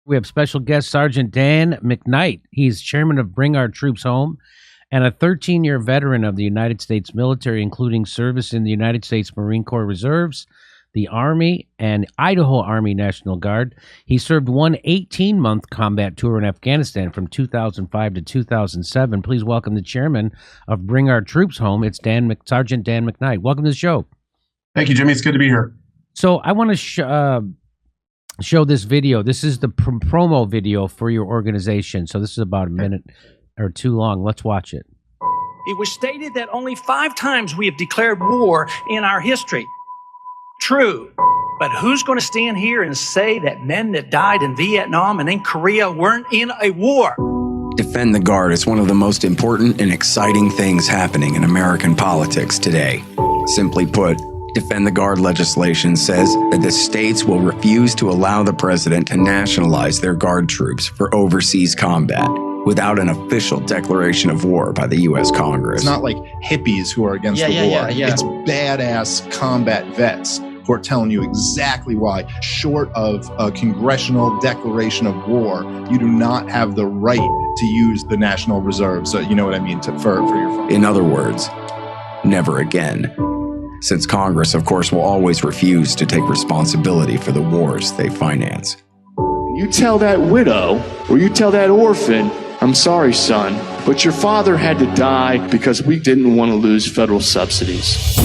We have special guest Sergeant Dan McKnight. He's chairman of Bring Our Troops Home and a 13-year veteran of the United States military, including service in the United States Marine Corps Reserves, the Army, and Idaho Army National Guard. He served one 18-month combat tour in Afghanistan from 2005 to 2007. Please welcome the chairman of Bring Our Troops Home. It's Sergeant Dan McKnight. Welcome to the show. Thank you, Jimmy. It's good to be here. So I want to show this video. This is the promo video for your organization. So this is about a minute or two long. Let's watch it. It was stated that only 5 times we have declared war in our history. True, but who's going to stand here and say that men that died in Vietnam and in Korea weren't in a war? Defend the Guard is one of the most important and exciting things happening in American politics today. Simply put, Defend the Guard legislation says that the states will refuse to allow the president to nationalize their Guard troops for overseas combat without an official declaration of war by the U.S. Congress. It's not like hippies who are against the war. It's badass combat vets who are telling you exactly why, short of a congressional declaration of war, you do not have the right to use the National Reserve. So you know what I mean, for your phone. In other words, never again. Since Congress, of course, will always refuse to take responsibility for the wars they finance. You tell that widow, or you tell that orphan, I'm sorry, son, but your father had to die because we didn't want to lose federal subsidies.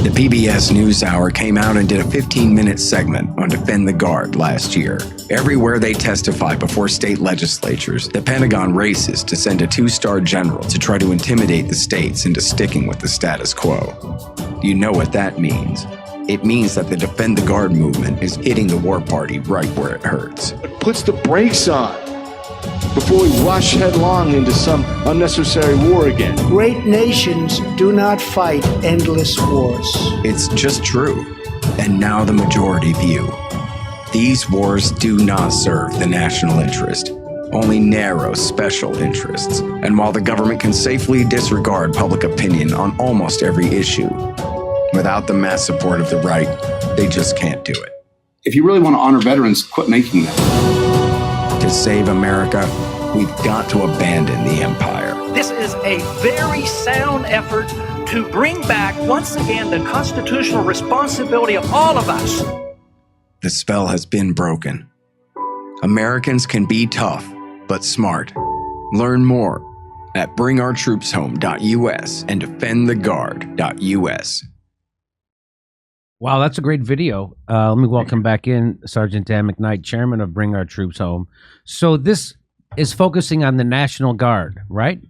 The PBS NewsHour came out and did a 15-minute segment on Defend the Guard last year. Everywhere they testify before state legislatures, the Pentagon races to send a 2-star general to try to intimidate the states into sticking with the status quo. You know what that means. It means that the Defend the Guard movement is hitting the war party right where it hurts. It puts the brakes on before we rush headlong into some unnecessary war again. Great nations do not fight endless wars. It's just true. And now the majority view. These wars do not serve the national interest, only narrow special interests. And while the government can safely disregard public opinion on almost every issue, without the mass support of the right, they just can't do it. If you really want to honor veterans, quit making them. To save America, we've got to abandon the empire. This is a very sound effort to bring back, once again, the constitutional responsibility of all of us. The spell has been broken. Americans can be tough, but smart. Learn more at bringourtroopshome.us and defendtheguard.us. Wow, that's a great video. Let me welcome back in Sergeant Dan McKnight, chairman of Bring Our Troops Home. So this is focusing on the National Guard, right?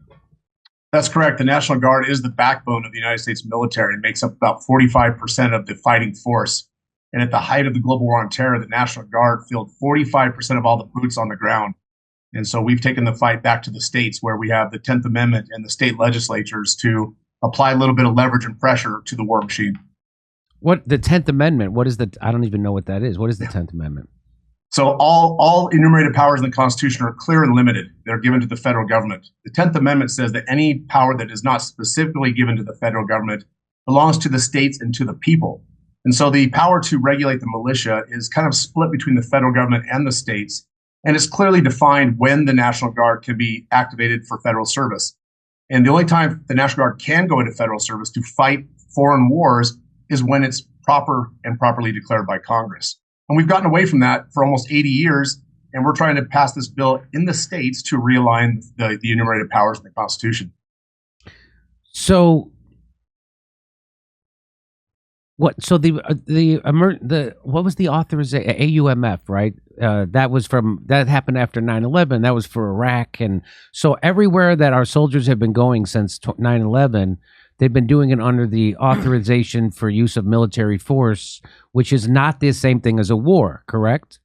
That's correct. The National Guard is the backbone of the United States military. It makes up about 45% of the fighting force. And at the height of the global war on terror, the National Guard filled 45% of all the boots on the ground. And so we've taken the fight back to the states where we have the 10th Amendment and the state legislatures to apply a little bit of leverage and pressure to the war machine. What the 10th Amendment? What is the? I don't even know what that is. What is the 10th Amendment? So all enumerated powers in the Constitution are clear and limited. They're given to the federal government. The 10th Amendment says that any power that is not specifically given to the federal government belongs to the states and to the people. And so the power to regulate the militia is kind of split between the federal government and the states. And it's clearly defined when the National Guard can be activated for federal service. And the only time the National Guard can go into federal service to fight foreign wars is when it's proper and properly declared by Congress. And we've gotten away from that for almost 80 years, and we're trying to pass this bill in the states to realign the enumerated powers in the Constitution. So what? So what was the authorization? AUMF, right? That happened after 9/11. That was for Iraq, and so everywhere that our soldiers have been going since 9/11. They've been doing it under the authorization for use of military force, which is not the same thing as a war, correct?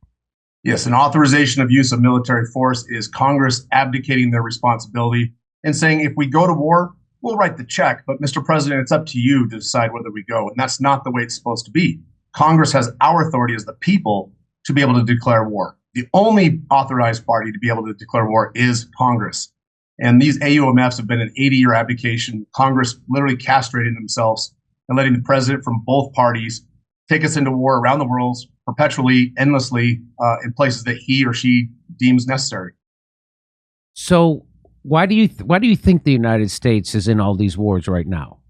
Yes, an authorization of use of military force is Congress abdicating their responsibility and saying, if we go to war, we'll write the check, but Mr. President, it's up to you to decide whether we go. And that's not the way it's supposed to be. Congress has our authority as the people to be able to declare war. The only authorized party to be able to declare war is Congress. And these AUMFs have been an 80-year abdication. Congress literally castrating themselves and letting the president from both parties take us into war around the world perpetually, endlessly in places that he or she deems necessary. So why do you think the United States is in all these wars right now?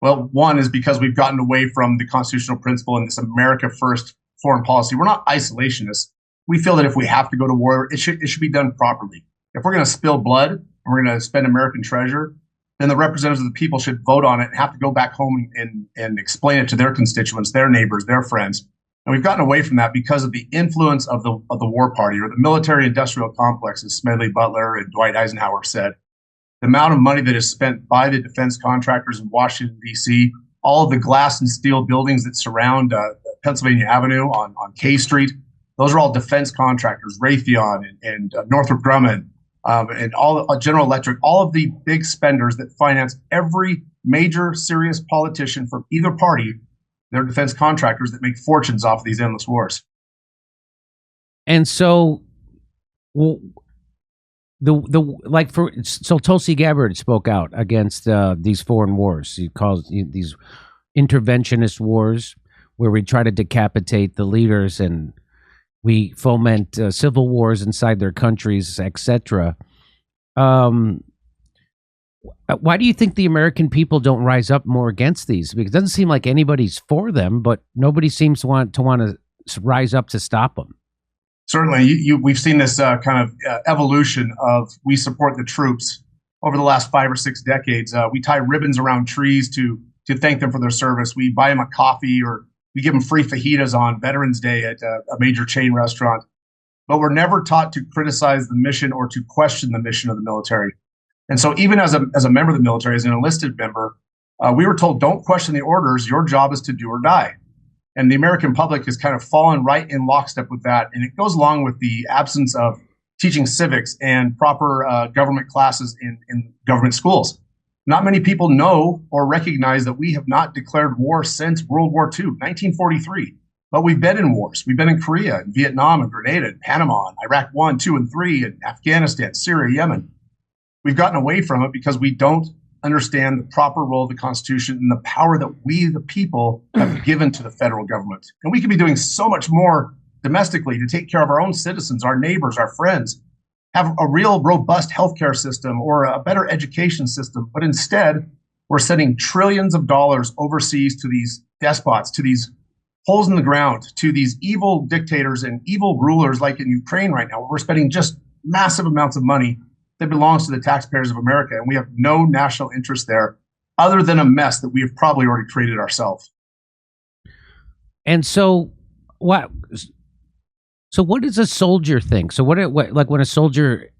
Well, one is because we've gotten away from the constitutional principle and this America first foreign policy. We're not isolationists. We feel that if we have to go to war, it should be done properly. If we're going to spill blood and we're going to spend American treasure, then the representatives of the people should vote on it and have to go back home and explain it to their constituents, their neighbors, their friends. And we've gotten away from that because of the influence of the war party, or the military-industrial complex, as Smedley Butler and Dwight Eisenhower said. The amount of money that is spent by the defense contractors in Washington, D.C., all of the glass and steel buildings that surround Pennsylvania Avenue on K Street, those are all defense contractors, Raytheon and Northrop Grumman, and all General Electric, all of the big spenders that finance every major serious politician from either party. They're defense contractors that make fortunes off of these endless wars. And so, Tulsi Gabbard spoke out against these foreign wars. He calls these interventionist wars, where we try to decapitate the leaders and we foment civil wars inside their countries, etc. Why do you think the American people don't rise up more against these? Because it doesn't seem like anybody's for them, but nobody seems to want to rise up to stop them. Certainly, we've seen this kind of evolution of we support the troops over the last 5 or 6 decades. We tie ribbons around trees to thank them for their service. We buy them a coffee, or we give them free fajitas on Veterans Day at a major chain restaurant. But we're never taught to criticize the mission or to question the mission of the military. And so even as a member of the military, as an enlisted member, we were told, don't question the orders. Your job is to do or die. And the American public has kind of fallen right in lockstep with that. And it goes along with the absence of teaching civics and proper government classes in government schools. Not many people know or recognize that we have not declared war since World War II, 1943. But we've been in wars. We've been in Korea, and Vietnam, and Grenada, and Panama, and Iraq 1, 2, and 3, and Afghanistan, Syria, Yemen. We've gotten away from it because we don't understand the proper role of the Constitution and the power that we, the people, have given to the federal government. And we could be doing so much more domestically to take care of our own citizens, our neighbors, our friends, have a real robust healthcare system or a better education system. But instead, we're sending trillions of dollars overseas to these despots, to these holes in the ground, to these evil dictators and evil rulers like in Ukraine right now. We're spending just massive amounts of money that belongs to the taxpayers of America. And we have no national interest there other than a mess that we have probably already created ourselves. And so what does a soldier think? So what like when a soldier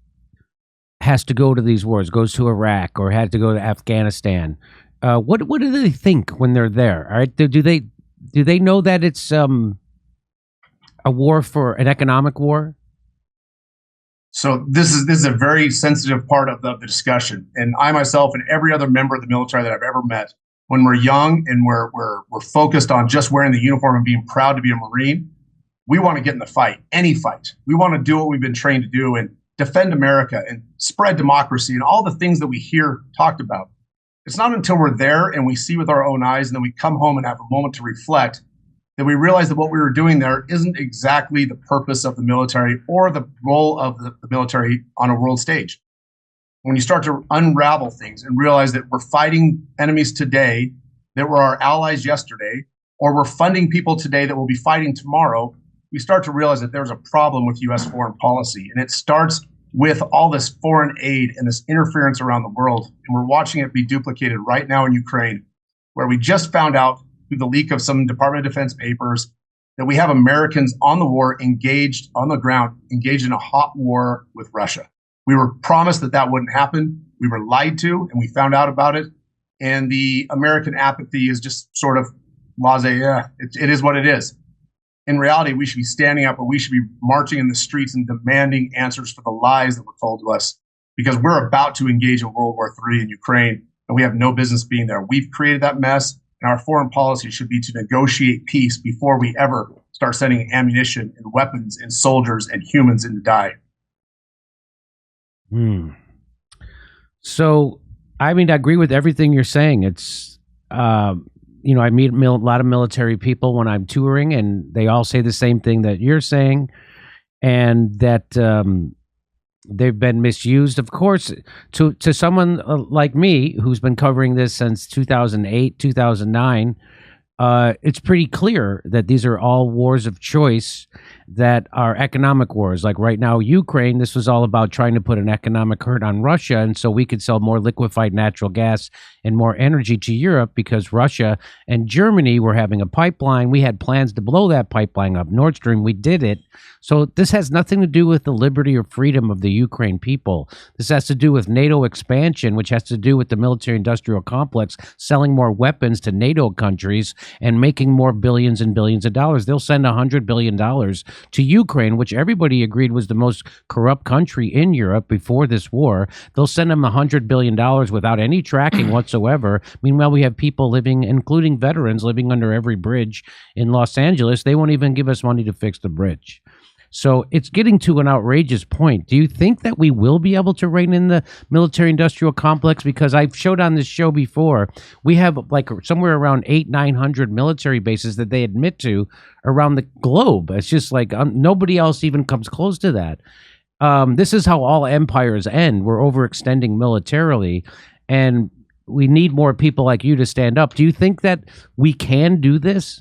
has to go to these wars, goes to Iraq or had to go to Afghanistan, what do they think when they're there? All right. Do they know that it's a war, for an economic war? So this is a very sensitive part of the discussion. And I myself and every other member of the military that I've ever met, when we're young and we're focused on just wearing the uniform and being proud to be a Marine, we want to get in the fight, any fight. We want to do what we've been trained to do and defend America and spread democracy and all the things that we hear talked about. It's not until we're there and we see with our own eyes and then we come home and have a moment to reflect that we realize that what we were doing there isn't exactly the purpose of the military or the role of the military on a world stage. When you start to unravel things and realize that we're fighting enemies today that were our allies yesterday, or we're funding people today that will be fighting tomorrow, we start to realize that there's a problem with U.S. foreign policy. And it starts with all this foreign aid and this interference around the world. And we're watching it be duplicated right now in Ukraine, where we just found out through the leak of some Department of Defense papers that we have Americans on the war, engaged on the ground, engaged in a hot war with Russia. We were promised that wouldn't happen. We were lied to, and we found out about it. And the American apathy is just sort of blasé. Yeah, it is what it is. In reality, we should be standing up and we should be marching in the streets and demanding answers for the lies that were told to us, because we're about to engage in World War III in Ukraine, and we have no business being there. We've created that mess. And our foreign policy should be to negotiate peace before we ever start sending ammunition and weapons and soldiers and humans in to die. So, I mean, I agree with everything you're saying. It's I meet a lot of military people when I'm touring, and they all say the same thing that you're saying, and that they've been misused. Of course, to someone like me who's been covering this since 2008, 2009, it's pretty clear that these are all wars of choice that are economic wars. Like right now, Ukraine, this was all about trying to put an economic hurt on Russia, and so we could sell more liquefied natural gas and more energy to Europe because Russia and Germany were having a pipeline. We had plans to blow that pipeline up, Nord Stream. We did it. So this has nothing to do with the liberty or freedom of the Ukraine people. This has to do with NATO expansion, which has to do with the military-industrial complex selling more weapons to NATO countries and making more billions and billions of dollars. They'll send $100 billion to Ukraine, which everybody agreed was the most corrupt country in Europe before this war. They'll send them $100 billion without any tracking whatsoever. Meanwhile, we have people living, including veterans, living under every bridge in Los Angeles. They won't even give us money to fix the bridge. So it's getting to an outrageous point. Do you think that we will be able to rein in the military-industrial complex? Because I've showed on this show before, we have like somewhere around 800-900 military bases that they admit to around the globe. It's just like nobody else even comes close to that. This is how all empires end. We're overextending militarily, and we need more people like you to stand up. Do you think that we can do this?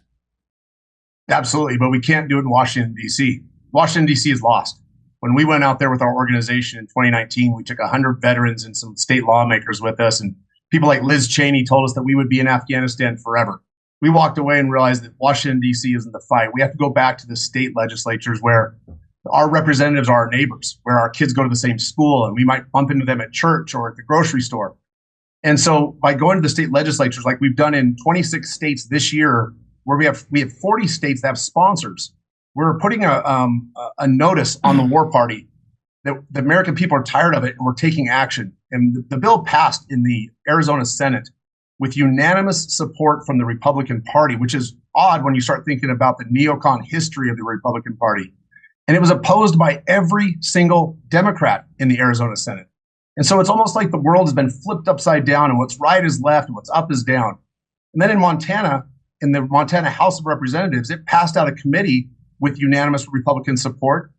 Absolutely, but we can't do it in Washington, D.C. Washington, D.C. is lost. When we went out there with our organization in 2019, we took 100 veterans and some state lawmakers with us, and people like Liz Cheney told us that we would be in Afghanistan forever. We walked away and realized that Washington, D.C. isn't the fight. We have to go back to the state legislatures where our representatives are our neighbors, where our kids go to the same school, and we might bump into them at church or at the grocery store. And so by going to the state legislatures, like we've done in 26 states this year, where we have 40 states that have sponsors, we're putting a notice on the war party that the American people are tired of it, and we're taking action. And the bill passed in the Arizona Senate with unanimous support from the Republican Party, which is odd when you start thinking about the neocon history of the Republican Party. And it was opposed by every single Democrat in the Arizona Senate. And so it's almost like the world has been flipped upside down, and what's right is left and what's up is down. And then in Montana, in the Montana House of Representatives, it passed out a committee with unanimous Republican support,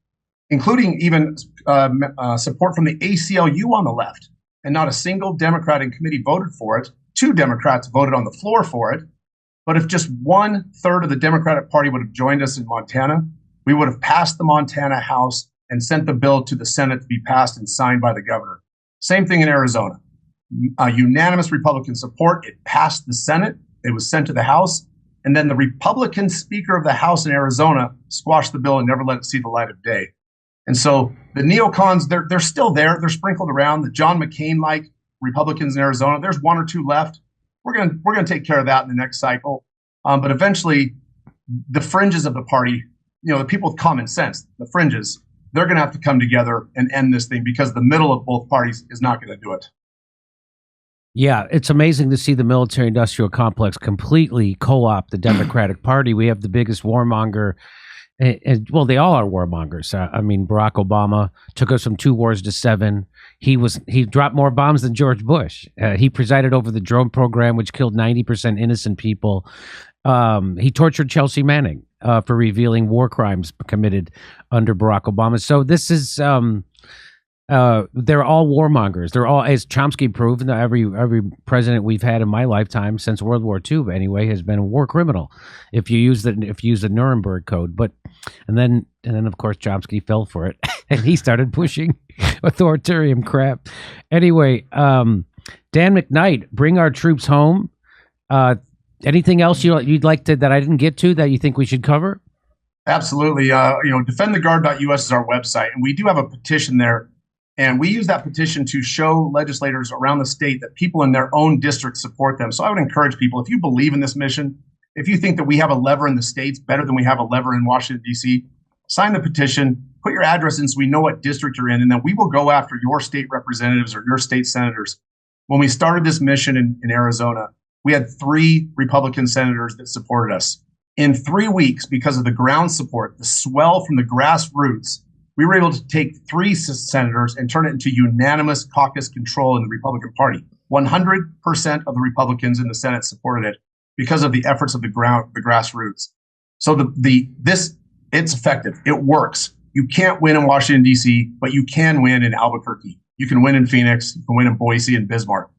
including even support from the ACLU on the left. And not a single Democrat in committee voted for it. 2 Democrats voted on the floor for it. But if just 1/3 of the Democratic Party would have joined us in Montana, we would have passed the Montana House and sent the bill to the Senate to be passed and signed by the governor. Same thing in Arizona. Unanimous Republican support. It passed the Senate. It was sent to the House. And then the Republican Speaker of the House in Arizona squashed the bill and never let it see the light of day. And so the neocons, they're still there. They're sprinkled around. The John McCain-like Republicans in Arizona, there's 1 or 2 left. We're gonna take care of that in the next cycle. But eventually, the fringes of the party, the people with common sense, the fringes, they're going to have to come together and end this thing, because the middle of both parties is not going to do it. Yeah, it's amazing to see the military-industrial complex completely co-opt the Democratic Party. We have the biggest warmonger, and well, they all are warmongers. I mean, Barack Obama took us from 2 wars to 7. He dropped more bombs than George Bush. He presided over the drone program, which killed 90% innocent people. He tortured Chelsea Manning for revealing war crimes committed under Barack Obama. So this is they're all warmongers. They're all, as Chomsky proved, every president we've had in my lifetime since World War II, anyway, has been a war criminal. If you use the Nuremberg Code, and then of course Chomsky fell for it, and he started pushing authoritarian crap. Anyway, Dan McKnight, bring our troops home. Anything else you'd like to that I didn't get to that you think we should cover? Absolutely. defendtheguard.us is our website, and we do have a petition there. And we use that petition to show legislators around the state that people in their own districts support them. So I would encourage people, if you believe in this mission, if you think that we have a lever in the states better than we have a lever in Washington, D.C., sign the petition, put your address in so we know what district you're in, and then we will go after your state representatives or your state senators. When we started this mission in Arizona, we had 3 Republican senators that supported us. In 3 weeks, because of the ground support, the swell from the grassroots, we were able to take 3 senators and turn it into unanimous caucus control in the Republican Party. 100% of the Republicans in the Senate supported it. because of the efforts of the grassroots. So it's effective. It works. You can't win in Washington, D.C., but you can win in Albuquerque. You can win in Phoenix. You can win in Boise and Bismarck.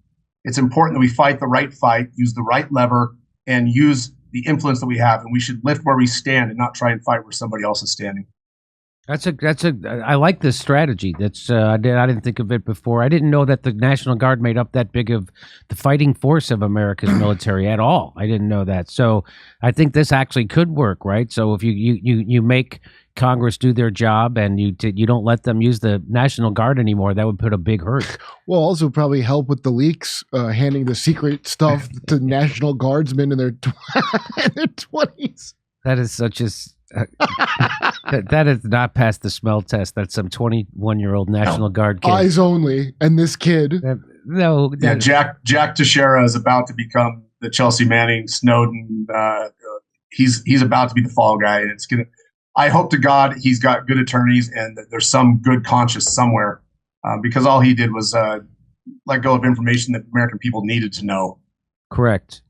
It's important that we fight the right fight, use the right lever, and use the influence that we have. And we should lift where we stand and not try and fight where somebody else is standing. I like this strategy. I didn't think of it before. I didn't know that the National Guard made up that big of the fighting force of America's military at all. I didn't know that. So I think this actually could work, right? So if you make Congress do their job and you don't let them use the National Guard anymore, that would put a big hurt. Well, also probably help with the leaks, handing the secret stuff to National Guardsmen in their 20s. That is such a... that is not past the smell test. That's some 21-year-old National Guard kid. Eyes only, and this kid. Jack Teixeira is about to become the Chelsea Manning, Snowden. He's about to be the fall guy, and it's gonna. I hope to God he's got good attorneys and that there's some good conscience somewhere, because all he did was let go of information that American people needed to know. Correct.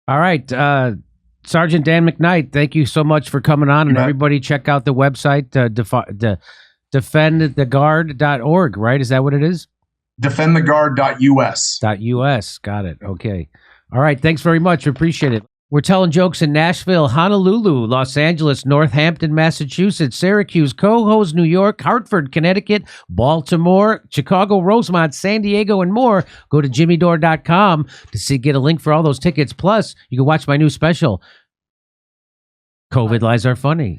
All right. Sergeant Dan McKnight, thank you so much for coming on. And everybody check out the website, defendtheguard.org, right? Is that what it is? Defendtheguard.us. .us. Got it. Okay. All right. Thanks very much. Appreciate it. We're telling jokes in Nashville, Honolulu, Los Angeles, Northampton, Massachusetts, Syracuse, Cohoes, New York, Hartford, Connecticut, Baltimore, Chicago, Rosemont, San Diego, and more. Go to jimmydore.com to get a link for all those tickets. Plus, you can watch my new special, COVID Lies Are Funny.